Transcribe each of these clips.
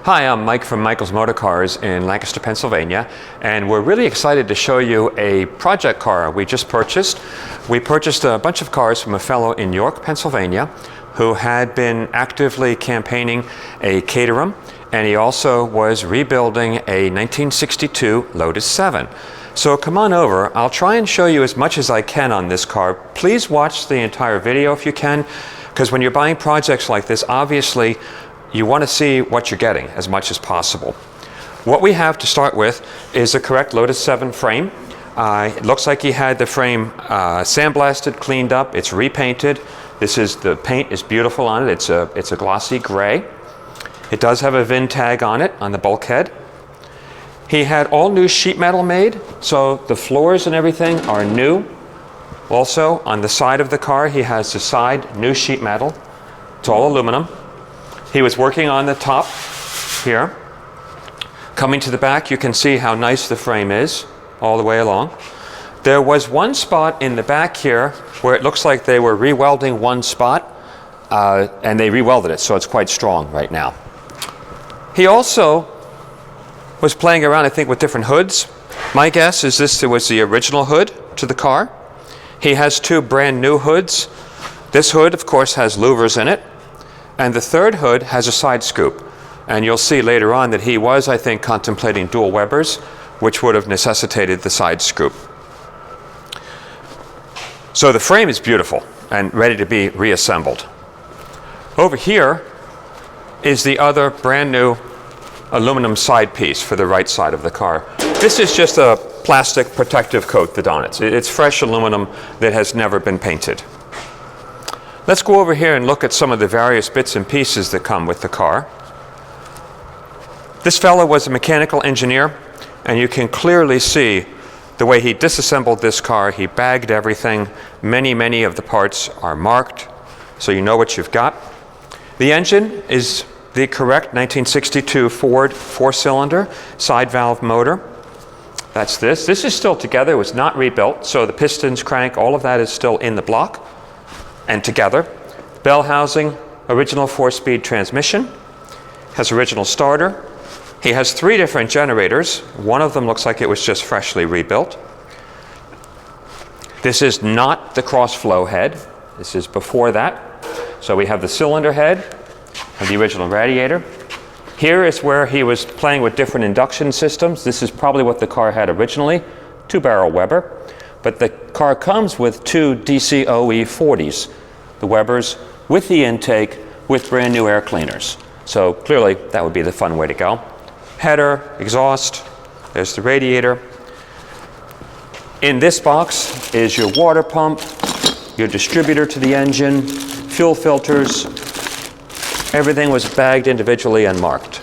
Hi, I'm Mike from Michael's Motor Cars in Lancaster, Pennsylvania, and we're really excited to show you a project car we just purchased. We purchased a bunch of cars from a fellow in York, Pennsylvania, who had been actively campaigning a Caterham, and he also was rebuilding a 1962 Lotus 7. So come on over. I'll try and show you as much as I can on this car. Please watch the entire video if you can, because when you're buying projects like this, obviously you want to see what you're getting as much as possible. What we have to start with is the correct Lotus 7 frame. It looks like he had the frame sandblasted, cleaned up. It's repainted. The paint is beautiful on it. It's a glossy gray. It does have a VIN tag on it on the bulkhead. He had all new sheet metal made, so the floors and everything are new. Also, on the side of the car, he has the side new sheet metal. It's all aluminum. He was working on the top here. Coming to the back, you can see how nice the frame is all the way along. There was one spot in the back here where it looks like they were re-welding one spot, and they re-welded it, so it's quite strong right now. He also was playing around, I think, with different hoods. My guess is this was the original hood to the car. He has two brand new hoods. This hood, of course, has louvers in it. And the third hood has a side scoop. And you'll see later on that he was, I think, contemplating dual Webers, which would have necessitated the side scoop. So the frame is beautiful and ready to be reassembled. Over here is the other brand new aluminum side piece for the right side of the car. This is just a plastic protective coat that's on it. It's fresh aluminum that has never been painted. Let's go over here and look at some of the various bits and pieces that come with the car. This fellow was a mechanical engineer, and you can clearly see the way he disassembled this car. He bagged everything. Many of the parts are marked, so you know what you've got. The engine is the correct 1962 Ford 4-cylinder side valve motor. That's this. This is still together. It was not rebuilt, so the pistons, crank, all of that is still in the block and together. Bell housing, original 4-speed transmission, has original starter. He has 3 different generators. One of them looks like it was just freshly rebuilt. This is not the cross-flow head. This is before that. So we have the cylinder head and the original radiator. Here is where he was playing with different induction systems. This is probably what the car had originally, 2-barrel Weber. But the car comes with 2 DCOE 40s, the Webers, with the intake, with brand new air cleaners. So clearly that would be the fun way to go. Header, exhaust, there's the radiator. In this box is your water pump, your distributor to the engine, fuel filters. Everything was bagged individually and marked.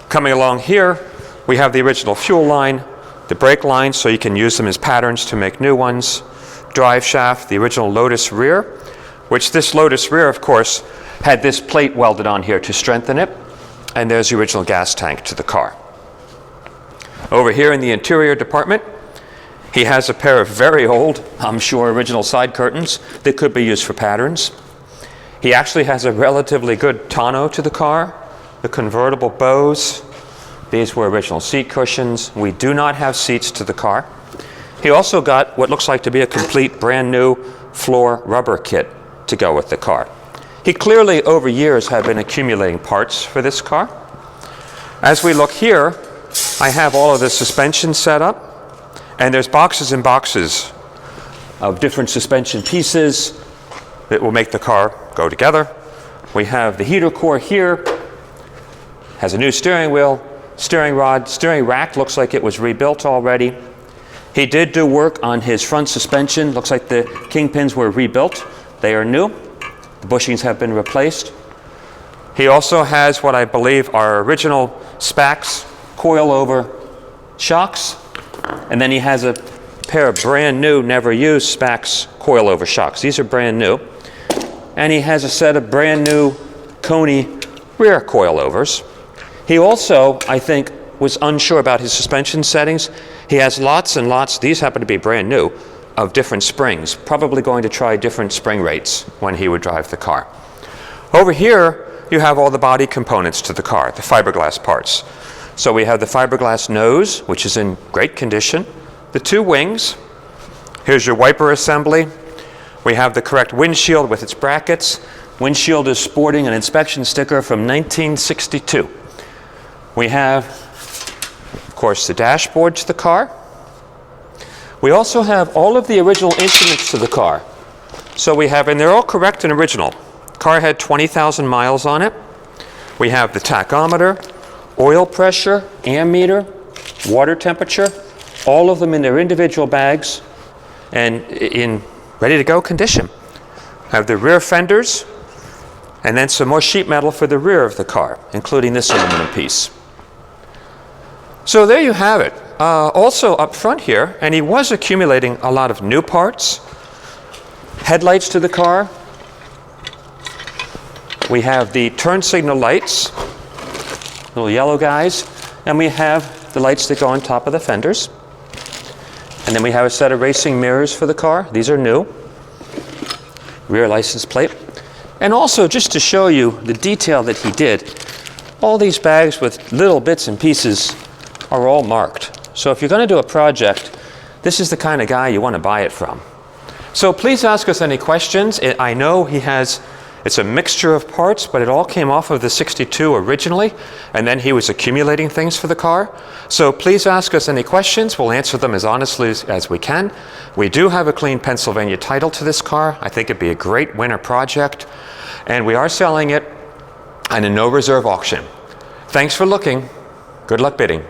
Coming along here, we have the original fuel line, the brake lines, so you can use them as patterns to make new ones. Drive shaft, the original Lotus rear, which this Lotus rear, of course, had this plate welded on here to strengthen it. And there's the original gas tank to the car. Over here in the interior department, he has a pair of very old, I'm sure, original side curtains that could be used for patterns. He actually has a relatively good tonneau to the car, the convertible bows. These were original seat cushions. We do not have seats to the car. He also got what looks like to be a complete brand new floor rubber kit to go with the car. He clearly over years had been accumulating parts for this car. As we look here, I have all of the suspension set up, and there's boxes and boxes of different suspension pieces that will make the car go together. We have the heater core here, has a new steering wheel, steering rod, steering rack looks like it was rebuilt already. He did do work on his front suspension. Looks like the kingpins were rebuilt. They are new. The bushings have been replaced. He also has what I believe are original Spax coil-over shocks. And then he has a pair of brand new, never used Spax coil-over shocks. These are brand new. And he has a set of brand new Coney rear coilovers. He also, I think, was unsure about his suspension settings. He has lots and lots, these happen to be brand new, of different springs, probably going to try different spring rates when he would drive the car. Over here, you have all the body components to the car, the fiberglass parts. So we have the fiberglass nose, which is in great condition, the two wings. Here's your wiper assembly. We have the correct windshield with its brackets. Windshield is sporting an inspection sticker from 1962. We have, of course, the dashboard to the car. We also have all of the original instruments to the car. So we have, and they're all correct and original. Car had 20,000 miles on it. We have the tachometer, oil pressure, ammeter, water temperature, all of them in their individual bags and in ready to go condition. Have the rear fenders and then some more sheet metal for the rear of the car, including this aluminum piece. So there you have it. Also up front here, and he was accumulating a lot of new parts. Headlights to the car. We have the turn signal lights, little yellow guys, and we have the lights that go on top of the fenders. And then we have a set of racing mirrors for the car. These are new. Rear license plate. And also, just to show you the detail that he did, all these bags with little bits and pieces are all marked. So if you're going to do a project, this is the kind of guy you want to buy it from. So please ask us any questions. I know he has, it's a mixture of parts, but it all came off of the 62 originally, and then he was accumulating things for the car. So please ask us any questions. We'll answer them as honestly as we can. We do have a clean Pennsylvania title to this car. I think it'd be a great winter project. And we are selling it at a no reserve auction. Thanks for looking. Good luck bidding.